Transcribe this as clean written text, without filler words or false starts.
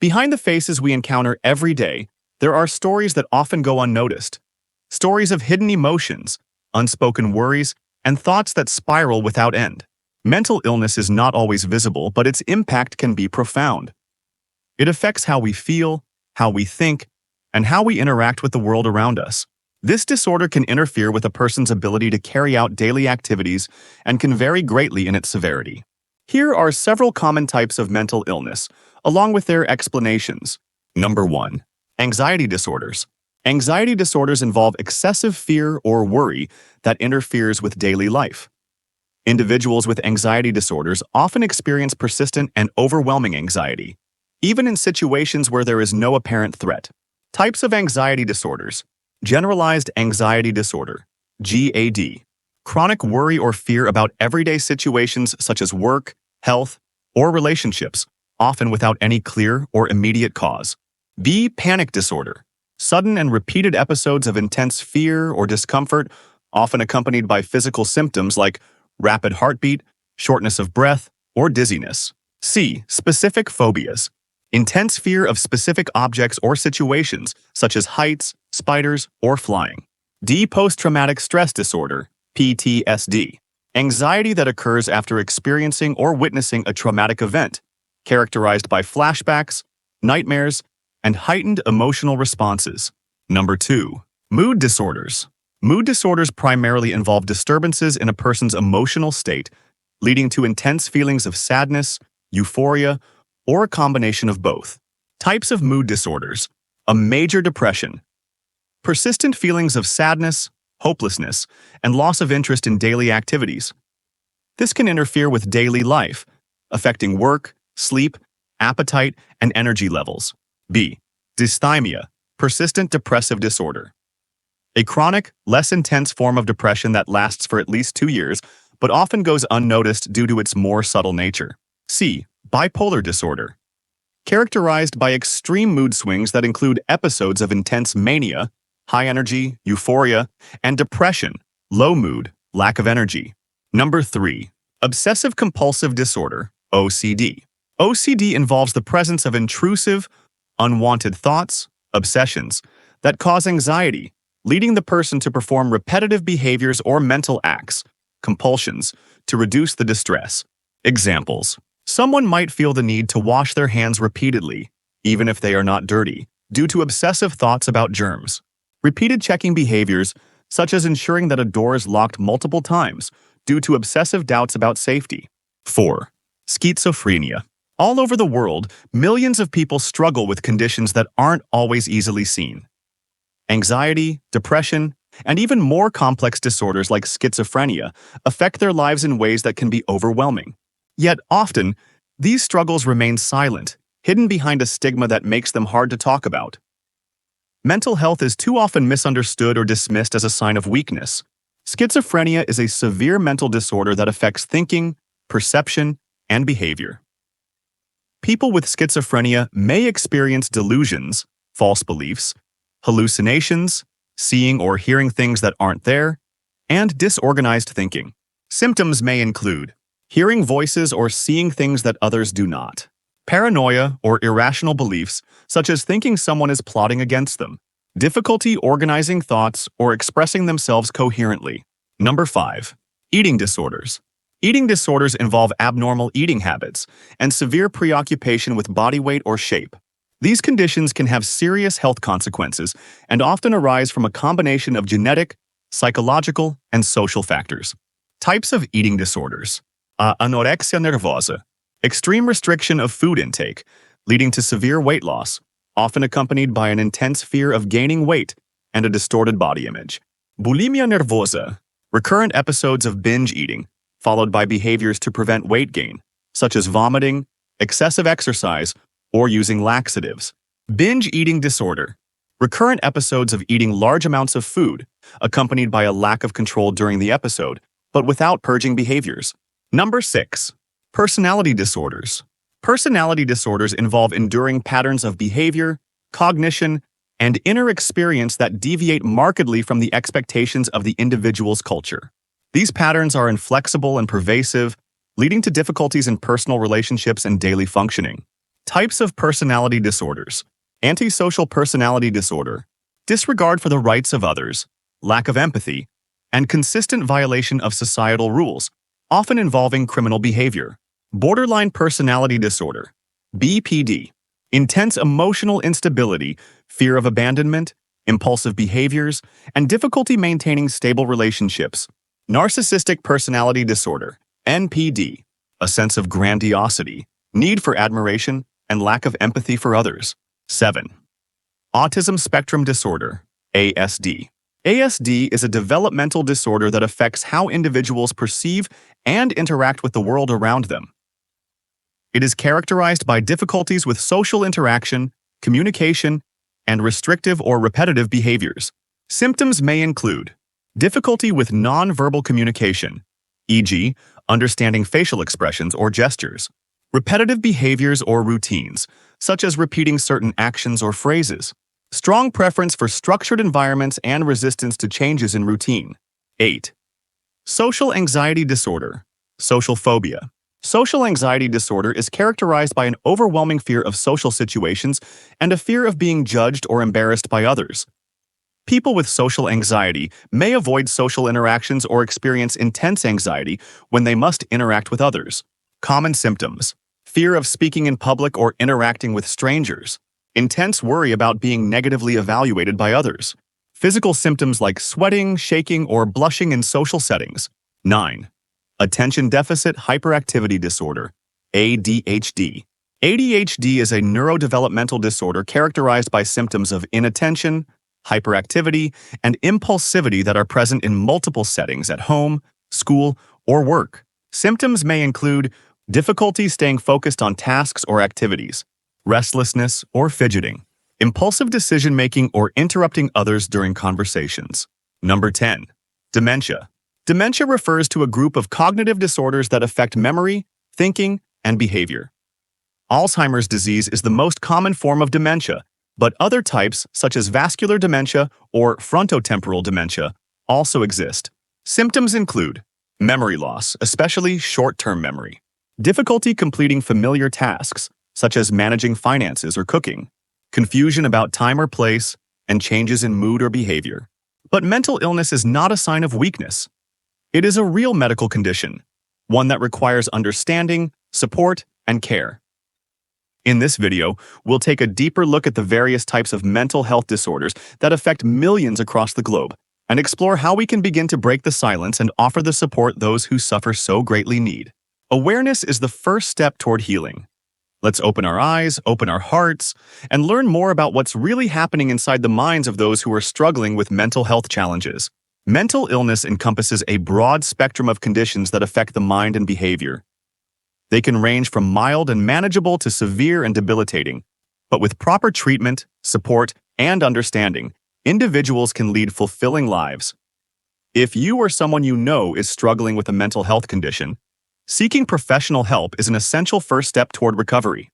Behind the faces we encounter every day, there are stories that often go unnoticed. Stories of hidden emotions, unspoken worries, and thoughts that spiral without end. Mental illness is not always visible, but its impact can be profound. It affects how we feel, how we think, and how we interact with the world around us. This disorder can interfere with a person's ability to carry out daily activities and can vary greatly in its severity. Here are several common types of mental illness, along with their explanations. Number 1. Anxiety disorders. Anxiety disorders involve excessive fear or worry that interferes with daily life. Individuals with anxiety disorders often experience persistent and overwhelming anxiety, even in situations where there is no apparent threat. Types of anxiety disorders. Generalized anxiety disorder, GAD. Chronic worry or fear about everyday situations such as work, health, or relationships, often without any clear or immediate cause. B. Panic disorder. Sudden and repeated episodes of intense fear or discomfort, often accompanied by physical symptoms like rapid heartbeat, shortness of breath, or dizziness. C. Specific phobias. Intense fear of specific objects or situations, such as heights, spiders, or flying. D. Post-traumatic stress disorder, PTSD. Anxiety that occurs after experiencing or witnessing a traumatic event, characterized by flashbacks, nightmares, and heightened emotional responses. Number 2. Mood disorders. Mood disorders primarily involve disturbances in a person's emotional state, leading to intense feelings of sadness, euphoria, or a combination of both. Types of mood disorders. A major depression. Persistent feelings of sadness, hopelessness, and loss of interest in daily activities. This can interfere with daily life, affecting work, sleep, appetite, and energy levels. B. Dysthymia. Persistent depressive disorder. A chronic, less intense form of depression that lasts for at least 2 years, but often goes unnoticed due to its more subtle nature. C. Bipolar disorder. Characterized by extreme mood swings that include episodes of intense mania, high energy, euphoria, and depression, low mood, lack of energy. Number 3. Obsessive-compulsive disorder, OCD. OCD involves the presence of intrusive, unwanted thoughts, obsessions, that cause anxiety, leading the person to perform repetitive behaviors or mental acts, compulsions, to reduce the distress. Examples. Someone might feel the need to wash their hands repeatedly, even if they are not dirty, due to obsessive thoughts about germs. Repeated checking behaviors, such as ensuring that a door is locked multiple times, due to obsessive doubts about safety. 4. Schizophrenia. All over the world, millions of people struggle with conditions that aren't always easily seen. Anxiety, depression, and even more complex disorders like schizophrenia affect their lives in ways that can be overwhelming. Yet often, these struggles remain silent, hidden behind a stigma that makes them hard to talk about. Mental health is too often misunderstood or dismissed as a sign of weakness. Schizophrenia is a severe mental disorder that affects thinking, perception, and behavior. People with schizophrenia may experience delusions, false beliefs, hallucinations, seeing or hearing things that aren't there, and disorganized thinking. Symptoms may include hearing voices or seeing things that others do not, paranoia or irrational beliefs, such as thinking someone is plotting against them, difficulty organizing thoughts or expressing themselves coherently. Number 5. Eating disorders. Eating disorders involve abnormal eating habits and severe preoccupation with body weight or shape. These conditions can have serious health consequences and often arise from a combination of genetic, psychological, and social factors. Types of eating disorders. Anorexia nervosa. Extreme restriction of food intake, leading to severe weight loss, often accompanied by an intense fear of gaining weight and a distorted body image. Bulimia nervosa. Recurrent episodes of binge eating, followed by behaviors to prevent weight gain, such as vomiting, excessive exercise, or using laxatives. Binge eating disorder. Recurrent episodes of eating large amounts of food, accompanied by a lack of control during the episode, but without purging behaviors. Number 6. Personality disorders. Personality disorders involve enduring patterns of behavior, cognition, and inner experience that deviate markedly from the expectations of the individual's culture. These patterns are inflexible and pervasive, leading to difficulties in personal relationships and daily functioning. Types of personality disorders. Antisocial personality disorder. Disregard for the rights of others, lack of empathy, and consistent violation of societal rules, often involving criminal behavior. Borderline personality disorder. BPD. Intense emotional instability, fear of abandonment, impulsive behaviors, and difficulty maintaining stable relationships. Narcissistic personality disorder. NPD. A sense of grandiosity, need for admiration, and lack of empathy for others. 7. Autism spectrum disorder. ASD. ASD is a developmental disorder that affects how individuals perceive and interact with the world around them. It is characterized by difficulties with social interaction, communication, and restrictive or repetitive behaviors. Symptoms may include difficulty with non-verbal communication, e.g., understanding facial expressions or gestures, repetitive behaviors or routines, such as repeating certain actions or phrases, strong preference for structured environments and resistance to changes in routine. 8. Social anxiety disorder. Social phobia. Social anxiety disorder is characterized by an overwhelming fear of social situations and a fear of being judged or embarrassed by others. People with social anxiety may avoid social interactions or experience intense anxiety when they must interact with others. Common symptoms: fear of speaking in public or interacting with strangers, intense worry about being negatively evaluated by others, physical symptoms like sweating, shaking, or blushing in social settings. 9. Attention deficit hyperactivity disorder, ADHD. ADHD is a neurodevelopmental disorder characterized by symptoms of inattention, hyperactivity, and impulsivity that are present in multiple settings at home, school, or work. Symptoms may include difficulty staying focused on tasks or activities, restlessness or fidgeting, impulsive decision-making or interrupting others during conversations. Number 10. Dementia. Dementia refers to a group of cognitive disorders that affect memory, thinking, and behavior. Alzheimer's disease is the most common form of dementia, but other types, such as vascular dementia or frontotemporal dementia, also exist. Symptoms include memory loss, especially short-term memory, difficulty completing familiar tasks, such as managing finances or cooking, confusion about time or place, and changes in mood or behavior. But mental illness is not a sign of weakness. It is a real medical condition, one that requires understanding, support, and care. In this video, we'll take a deeper look at the various types of mental health disorders that affect millions across the globe and explore how we can begin to break the silence and offer the support those who suffer so greatly need. Awareness is the first step toward healing. Let's open our eyes, open our hearts, and learn more about what's really happening inside the minds of those who are struggling with mental health challenges. Mental illness encompasses a broad spectrum of conditions that affect the mind and behavior. They can range from mild and manageable to severe and debilitating, but with proper treatment, support, and understanding, individuals can lead fulfilling lives. If you or someone you know is struggling with a mental health condition, seeking professional help is an essential first step toward recovery.